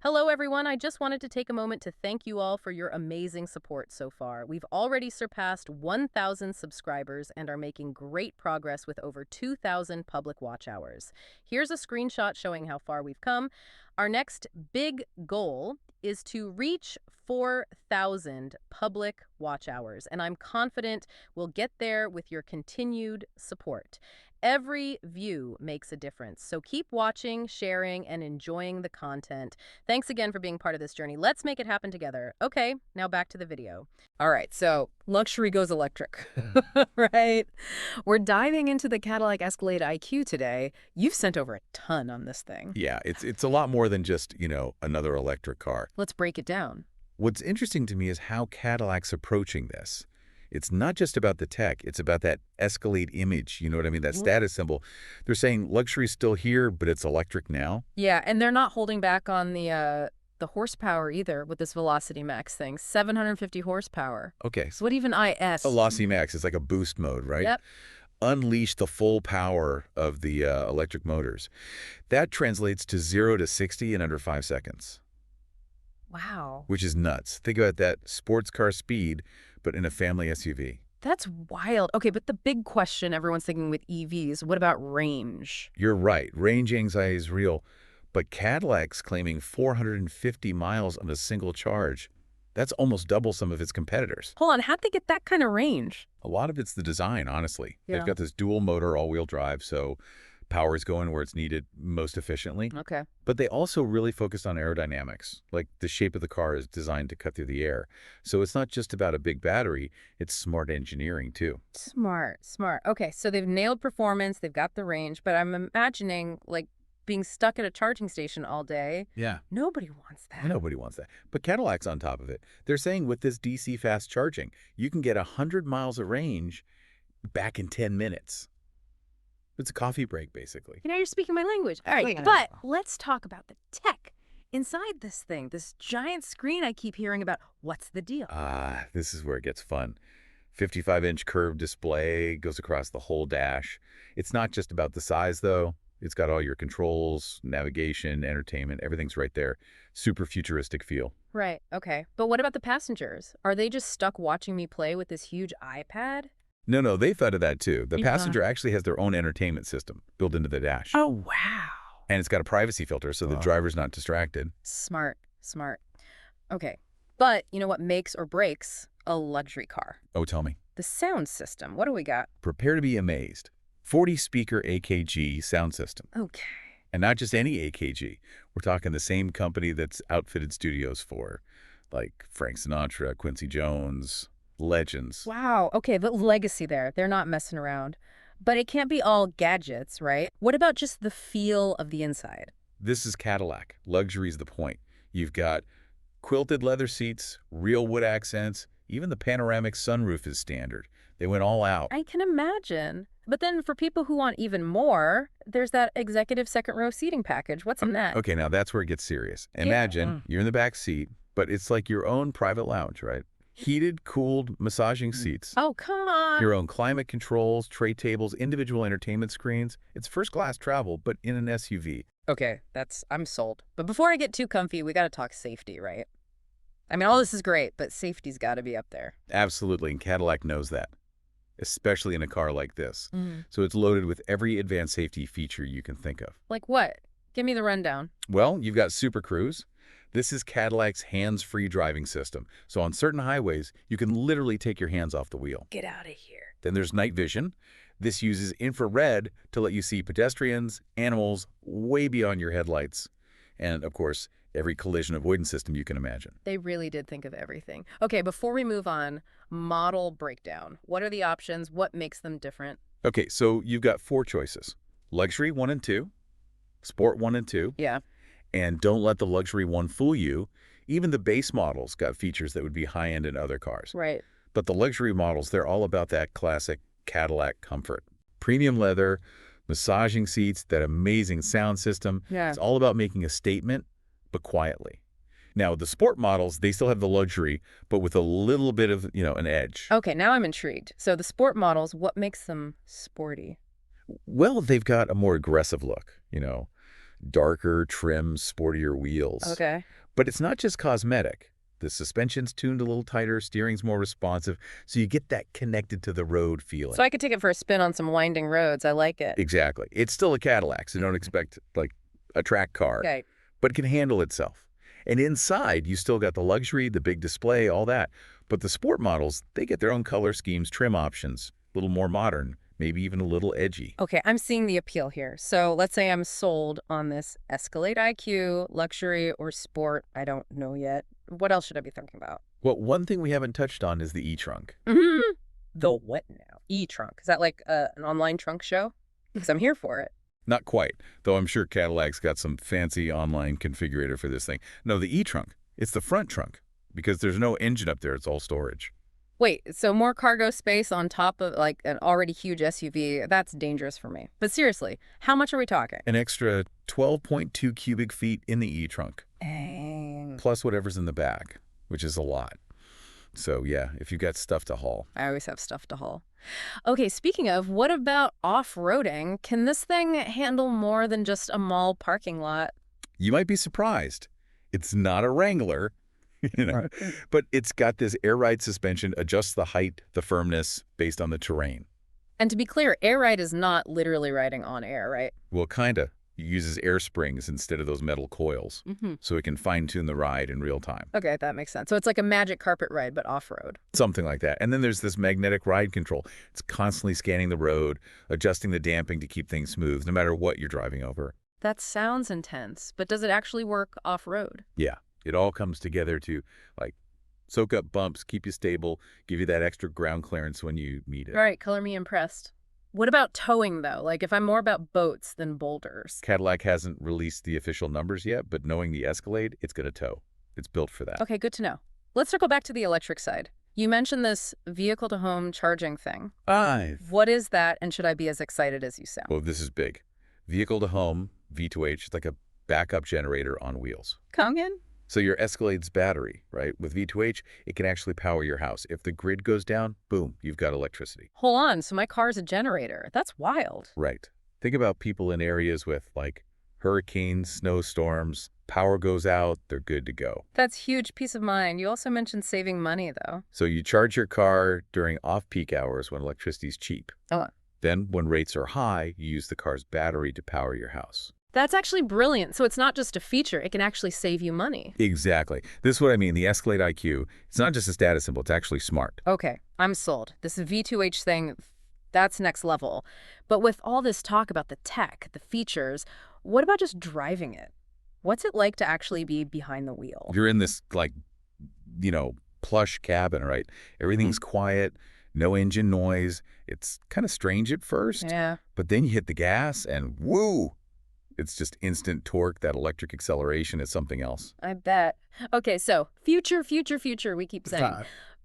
Hello, everyone. I just wanted to take a moment to thank you all for your amazing support so far. We've already surpassed 1,000 subscribers and are making great progress with over 2,000 public watch hours. Here's a screenshot showing how far we've come. Our next big goal is to reach 4,000 public watch hours, and I'm confident we'll get there with your continued support. Every view makes a difference, so keep watching, sharing, and enjoying the content. Thanks again for being part of this journey. Let's make it happen together. Okay, now back to the video. All right, so luxury goes electric, right? We're diving into the Cadillac Escalade IQ today. You've sent over a ton on this thing. Yeah, it's a lot more than just, another electric car. Let's break it down. What's interesting to me is how Cadillac's approaching this. It's not just about the tech, it's about that Escalade image, you know what I mean, that status symbol. They're saying luxury's still here, but it's electric now. Yeah, and they're not holding back on the horsepower either with this Velocity Max thing. 750 horsepower. Okay. So what even IS? Velocity Max is like a boost mode, right? Yep. Unleash the full power of the electric motors. That translates to 0 to 60 in under 5 seconds. Wow. Which is nuts. Think about that sports car speed, but in a family SUV. That's wild. Okay, but the big question everyone's thinking with EVs, what about range? You're right. Range anxiety is real. But Cadillac's claiming 450 miles on a single charge. That's almost double some of its competitors. Hold on, how'd they get that kind of range? A lot of it's the design, honestly. Yeah. They've got this dual motor all-wheel drive, so power is going where it's needed most efficiently. Okay. But they also really focused on aerodynamics. Like the shape of the car is designed to cut through the air. So it's not just about a big battery, it's smart engineering too. Smart. Okay, so they've nailed performance, they've got the range, but I'm imagining, like, being stuck at a charging station all day. Yeah. Nobody wants that. Nobody wants that. But Cadillac's on top of it. They're saying with this DC fast charging, you can get 100 miles of range back in 10 minutes. It's a coffee break, basically. You know, you're speaking my language. All right, but let's talk about the tech inside this thing, this giant screen I keep hearing about. What's the deal? This is where it gets fun. 55-inch curved display goes across the whole dash. It's not just about the size, though. It's got all your controls, navigation, entertainment, everything's right there. Super futuristic feel. Right, okay. But what about the passengers? Are they just stuck watching me play with this huge iPad? No, they thought of that too. The passenger actually has their own entertainment system built into the dash. Oh, wow. And it's got a privacy filter so the driver's not distracted. Smart. Okay, but you know what makes or breaks a luxury car? Oh, tell me. The sound system. What do we got? Prepare to be amazed. 40-speaker AKG sound system. Okay. And not just any AKG. We're talking the same company that's outfitted studios for, like Frank Sinatra, Quincy Jones, legends. Wow. Okay, the legacy there. They're not messing around. But it can't be all gadgets, right? What about just the feel of the inside? This is Cadillac. Luxury's the point. You've got quilted leather seats, real wood accents, even the panoramic sunroof is standard. They went all out. I can imagine. But then for people who want even more, there's that executive second row seating package. What's in that? Okay, now that's where it gets serious. Imagine you're in the back seat, but it's like your own private lounge, right? Heated, cooled, massaging seats. Oh, come on. Your own climate controls, tray tables, individual entertainment screens. It's first-class travel, but in an SUV. Okay, I'm sold. But before I get too comfy, we got to talk safety, right? I mean, all this is great, but safety's got to be up there. Absolutely, and Cadillac knows that, especially in a car like this. So it's loaded with every advanced safety feature you can think of. Like what? Give me the rundown. Well, you've got Super Cruise. This is Cadillac's hands-free driving system. So on certain highways, you can literally take your hands off the wheel. Get out of here. Then there's night vision. This uses infrared to let you see pedestrians, animals, way beyond your headlights. And, of course, every collision avoidance system you can imagine. They really did think of everything. Okay, before we move on, model breakdown. What are the options? What makes them different? Okay, so you've got 4 choices. Luxury 1 and 2, Sport 1 and 2. Yeah. And don't let the luxury one fool you. Even the base models got features that would be high-end in other cars. Right. But the luxury models, they're all about that classic Cadillac comfort. Premium leather, massaging seats, that amazing sound system. Yeah. It's all about making a statement, but quietly. Now, the sport models, they still have the luxury, but with a little bit of, an edge. Okay, now I'm intrigued. So the sport models, what makes them sporty? Well, they've got a more aggressive look, darker, trim, sportier wheels. Okay. But it's not just cosmetic. The suspension's tuned a little tighter, steering's more responsive, so you get that connected to the road feeling. So I could take it for a spin on some winding roads. I like it. Exactly. It's still a Cadillac, so don't expect, like, a track car. Okay. But it can handle itself. And inside, you still got the luxury, the big display, all that. But the sport models, they get their own color schemes, trim options, a little more modern, maybe even a little edgy. Okay, I'm seeing the appeal here. So let's say I'm sold on this Escalade IQ, luxury or sport. I don't know yet. What else should I be thinking about? Well, one thing we haven't touched on is the e-trunk. The what now? E-trunk. Is that like an online trunk show? Because I'm here for it. Not quite, though I'm sure Cadillac's got some fancy online configurator for this thing. No, the e-trunk, it's the front trunk, because there's no engine up there, it's all storage. Wait, so more cargo space on top of like an already huge SUV, that's dangerous for me. But seriously, how much are we talking? An extra 12.2 cubic feet in the e-trunk, Dang. plus whatever's in the back, which is a lot. So yeah, if you've got stuff to haul. I always have stuff to haul. Okay, speaking of, what about off-roading? Can this thing handle more than just a mall parking lot? You might be surprised. It's not a Wrangler, Right. but it's got this air ride suspension, adjusts the height, the firmness based on the terrain. And to be clear, air ride is not literally riding on air, right? Well, kinda. It uses air springs instead of those metal coils, so it can fine-tune the ride in real time. Okay, that makes sense. So it's like a magic carpet ride, but off-road. Something like that. And then there's this magnetic ride control. It's constantly scanning the road, adjusting the damping to keep things smooth, no matter what you're driving over. That sounds intense, but does it actually work off-road? Yeah, it all comes together to, like, soak up bumps, keep you stable, give you that extra ground clearance when you need it. All right, color me impressed. What about towing, though? Like, if I'm more about boats than boulders. Cadillac hasn't released the official numbers yet, but knowing the Escalade, it's going to tow. It's built for that. Okay, good to know. Let's circle back to the electric side. You mentioned this vehicle-to-home charging thing. What is that, and should I be as excited as you sound? Well, this is big. Vehicle-to-home, V2H, it's like a backup generator on wheels. Come again? So your Escalade's battery, right? With V2H, it can actually power your house. If the grid goes down, boom, you've got electricity. Hold on, so my car's a generator. That's wild. Right. Think about people in areas with, like, hurricanes, snowstorms, power goes out, they're good to go. That's huge peace of mind. You also mentioned saving money, though. So you charge your car during off-peak hours when electricity's cheap. Oh. Then, when rates are high, you use the car's battery to power your house. That's actually brilliant. So it's not just a feature. It can actually save you money. Exactly. This is what I mean. The Escalade IQ, it's not just a status symbol. It's actually smart. Okay, I'm sold. This V2H thing, that's next level. But with all this talk about the tech, the features, what about just driving it? What's it like to actually be behind the wheel? You're in this, like, plush cabin, right? Everything's quiet, no engine noise. It's kind of strange at first. Yeah. But then you hit the gas and woo! It's just instant torque. That electric acceleration is something else. I bet. Okay, so future, we keep saying.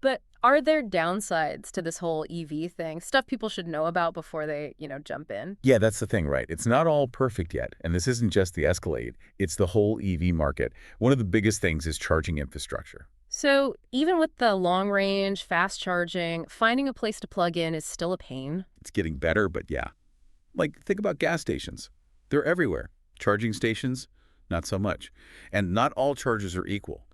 But are there downsides to this whole EV thing? Stuff people should know about before they, jump in? Yeah, that's the thing, right? It's not all perfect yet. And this isn't just the Escalade. It's the whole EV market. One of the biggest things is charging infrastructure. So even with the long range, fast charging, finding a place to plug in is still a pain. It's getting better, but yeah. Like, think about gas stations. They're everywhere. Charging stations, not so much. And not all chargers are equal.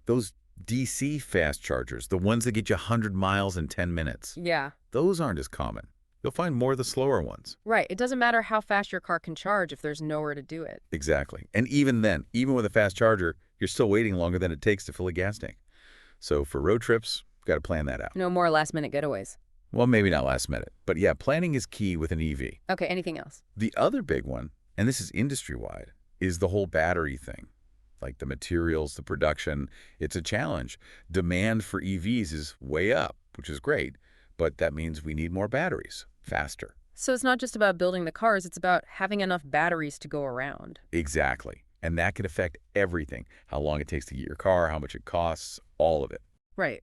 Those DC fast chargers, the ones that get you 100 miles in 10 minutes, Yeah. those aren't as common. You'll find more of the slower ones. Right. It doesn't matter how fast your car can charge if there's nowhere to do it. Exactly. And even then, even with a fast charger, you're still waiting longer than it takes to fill a gas tank. So for road trips, got to plan that out. No more last-minute getaways. Well, maybe not last minute. But yeah, planning is key with an EV. Okay, anything else? The other big one, and this is industry-wide, is the whole battery thing. Like the materials, the production, it's a challenge. Demand for EVs is way up, which is great, but that means we need more batteries, faster. So it's not just about building the cars, it's about having enough batteries to go around. Exactly. And that can affect everything. How long it takes to get your car, how much it costs, all of it. Right.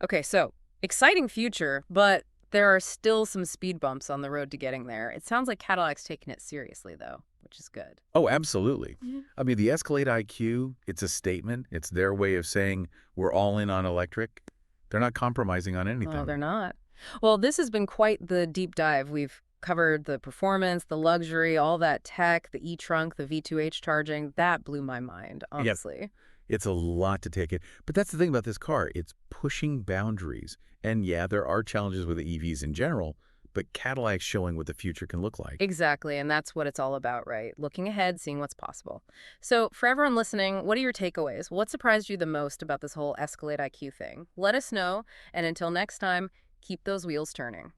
Okay, so exciting future, but there are still some speed bumps on the road to getting there. It sounds like Cadillac's taking it seriously, though, which is good. Oh, absolutely. Yeah. I mean, the Escalade IQ, it's a statement. It's their way of saying we're all in on electric. They're not compromising on anything. Oh, they're not. Well, this has been quite the deep dive. We've Covered the performance, the luxury, all that tech, the e-trunk, the V2H charging. That blew my mind, Yep. honestly. It's a lot to take in. But that's the thing about this car. It's pushing boundaries. And yeah, there are challenges with the EVs in general, but Cadillac's showing what the future can look like. Exactly, and that's what it's all about, right? Looking ahead, seeing what's possible. So, for everyone listening, what are your takeaways? What surprised you the most about this whole Escalade IQ thing? Let us know, and until next time, keep those wheels turning.